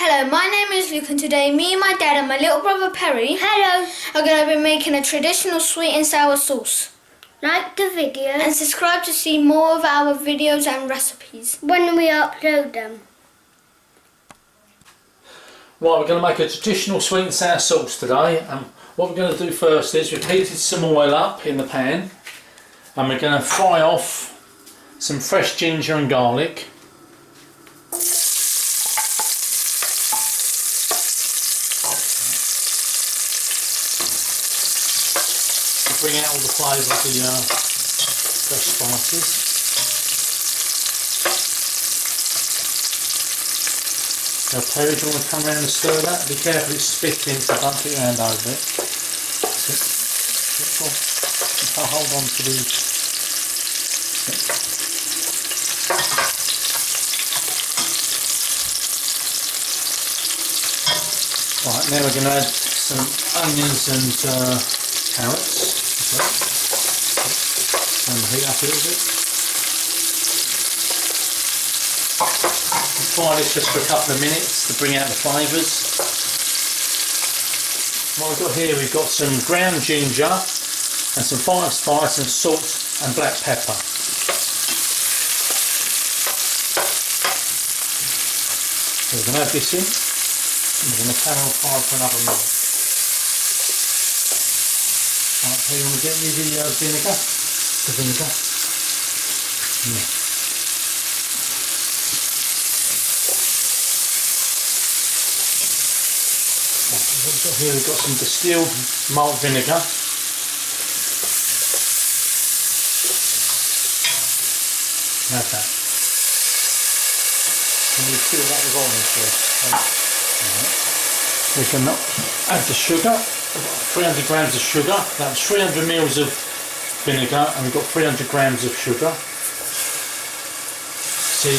Hello, my name is Luke and today me, my dad and my little brother Perry are going to be making a traditional sweet and sour sauce. Like the video and subscribe to see more of our videos and recipes when we upload them. Right, we're going to make a traditional sweet and sour sauce today, and what we're going to do first is we've heated some oil up in the pan and we're going to fry off some fresh ginger and garlic. To bring out all the flavour of the fresh spices. Now Perry, do you want to come around and stir that? Be careful it's spitting, so don't put your hand over it. I'll hold on to the... Right, now we're going to add some onions and carrots. And heat up a little bit. Fry this just for a couple of minutes to bring out the flavours. What we've got here, we've got some ground ginger and some fine spice and salt and black pepper. So we're going to add this in and we're going to carry on frying for another minute. Right, so you want to get me the vinegar? The vinegar? Yeah. Here we've got some distilled malt vinegar. Add that. And we fill that with orange juice. We can add the sugar. We've got 300 grams of sugar. That's 300 mils of vinegar, and we've got 300 grams of sugar. See,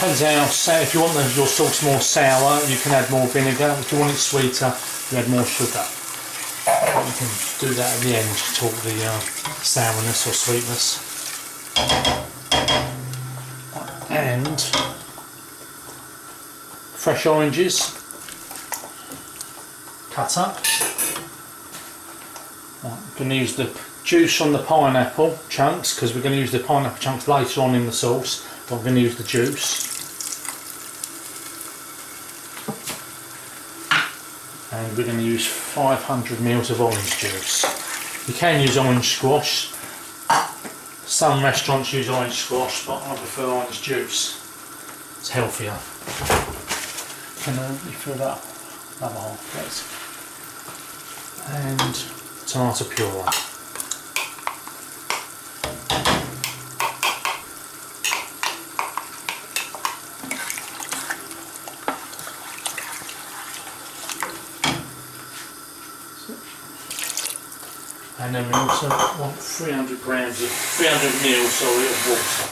depends how, if you want your sauce more sour, you can add more vinegar. If you want it sweeter, you add more sugar. You can do that at the end to talk the sourness or sweetness. And fresh oranges cut up. Right, we're going to use the juice on the pineapple chunks because we're going to use the pineapple chunks later on in the sauce, but I'm going to use the juice. And we're going to use 500 mils of orange juice. You can use orange squash. Some restaurants use orange squash, but I prefer orange juice. It's healthier. Can you fill that up? Another half, please. And tomato puree. And then we also want 300 mils of water.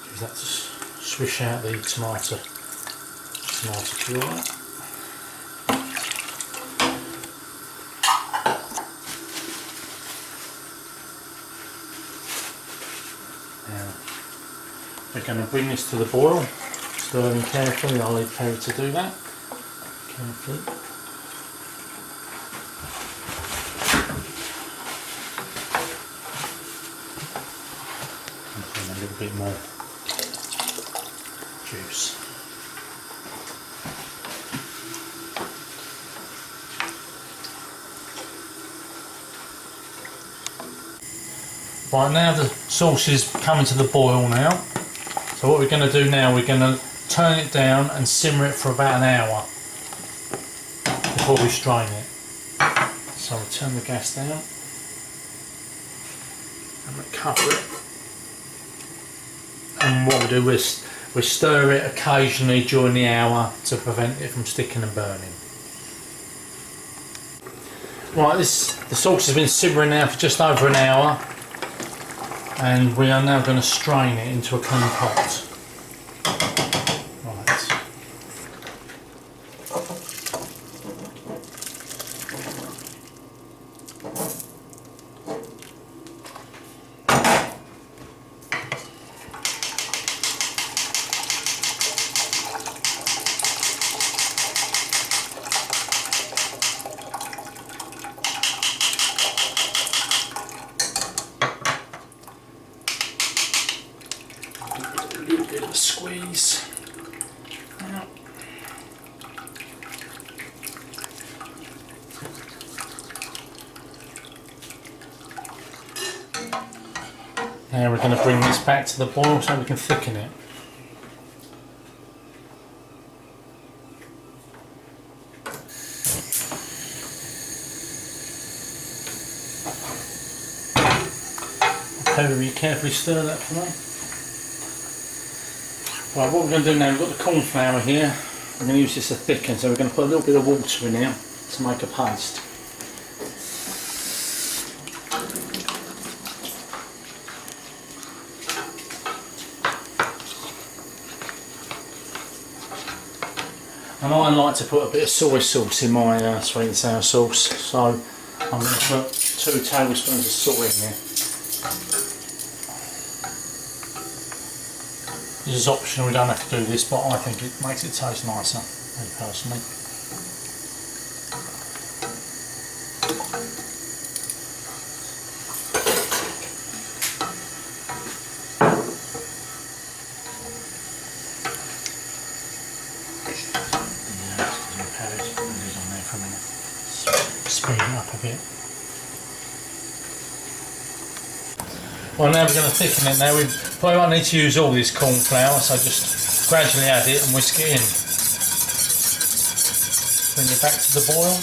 Use that to swish out the tomato puree. Now we're going to bring this to the boil, stirring carefully. I'll leave Perry to do that. Carefully. A little bit more juice. Right, now the sauce is coming to the boil now. So what we're going to do now, we're going to turn it down and simmer it for about an hour before we strain it. So we'll turn the gas down and we'll cover it. And what we do is we stir it occasionally during the hour to prevent it from sticking and burning. Right, the sauce has been simmering now for just over an hour, and we are now going to strain it into a clean pot. Right. Now we're going to bring this back to the boil so we can thicken it. Very carefully stir that for me. Right, what we're going to do now, we've got the corn flour here. We're going to use this to thicken, so we're going to put a little bit of water in here to make a paste. And I like to put a bit of soy sauce in my sweet and sour sauce, so I'm going to put 2 tablespoons of soy in here. This is optional, we don't have to do this, but I think it makes it taste nicer, me personally. Speed it up a bit. Well, now we're going to thicken it. Now we probably won't need to use all this corn flour, so just gradually add it and whisk it in. Bring it back to the boil.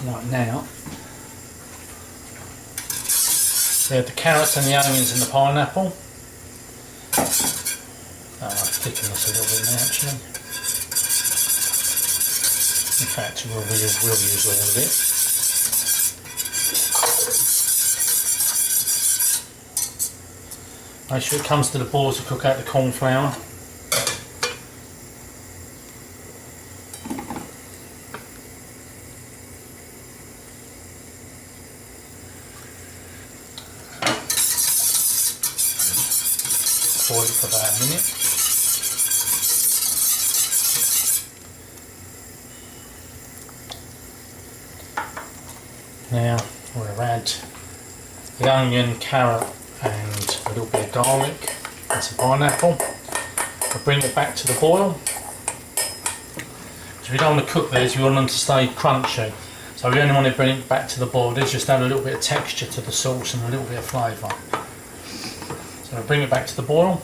Right, now we have the carrots and the onions and the pineapple. I'll thicken this a little bit now actually. In fact, we'll use all of it. Make sure it comes to the boil to cook out the corn flour. Boil it for about a minute. Now we're going to add the onion, carrot and a little bit of garlic and some pineapple. We'll bring it back to the boil. So we don't want to cook these, we want them to stay crunchy. So we only want to bring it back to the boil. These just add a little bit of texture to the sauce and a little bit of flavour. So we'll bring it back to the boil.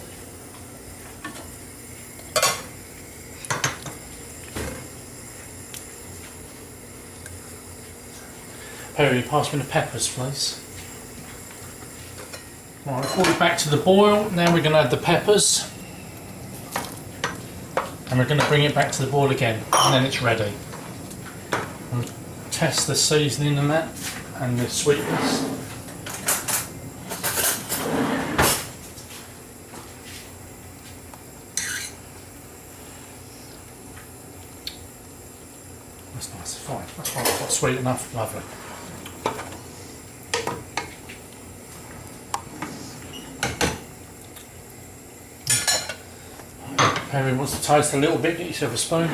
Perry, pass me the peppers, please. Right, we've brought it back to the boil. Now we're going to add the peppers. And we're going to bring it back to the boil again. And then it's ready. And test the seasoning and that, and the sweetness. That's nice, fine. That's fine. That's sweet enough, lovely. Perry wants to taste a little bit, get yourself a spoon.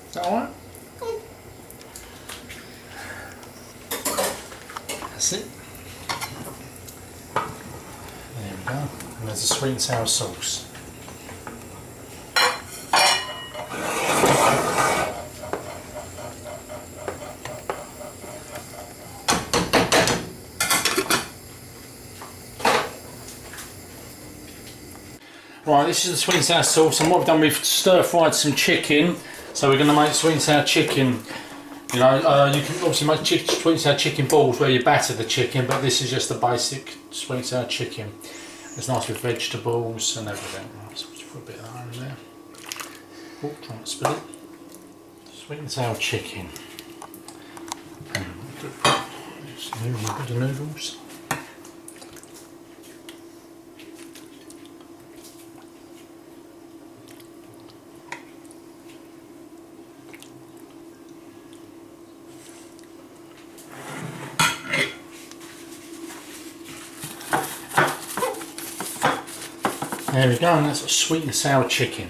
Is that alright? That's it. There we go. And there's the sweet and sour sauce. Right, this is the sweet and sour sauce, and what we've done, we've stir fried some chicken. So we're going to make sweet and sour chicken. You know, you can obviously make sweet and sour chicken balls where you batter the chicken, but this is just the basic sweet and sour chicken. It's nice with vegetables and everything. Right, so just put a bit of that in there. Oh, trying to spill it. Sweet and sour chicken. And just a little bit of noodles. There we go, and that's a sweet and sour chicken.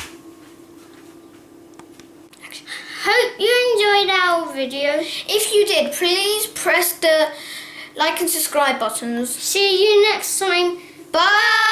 Hope you enjoyed enjoyed our video. If you did, please press the like and subscribe buttons. See you next time. Bye!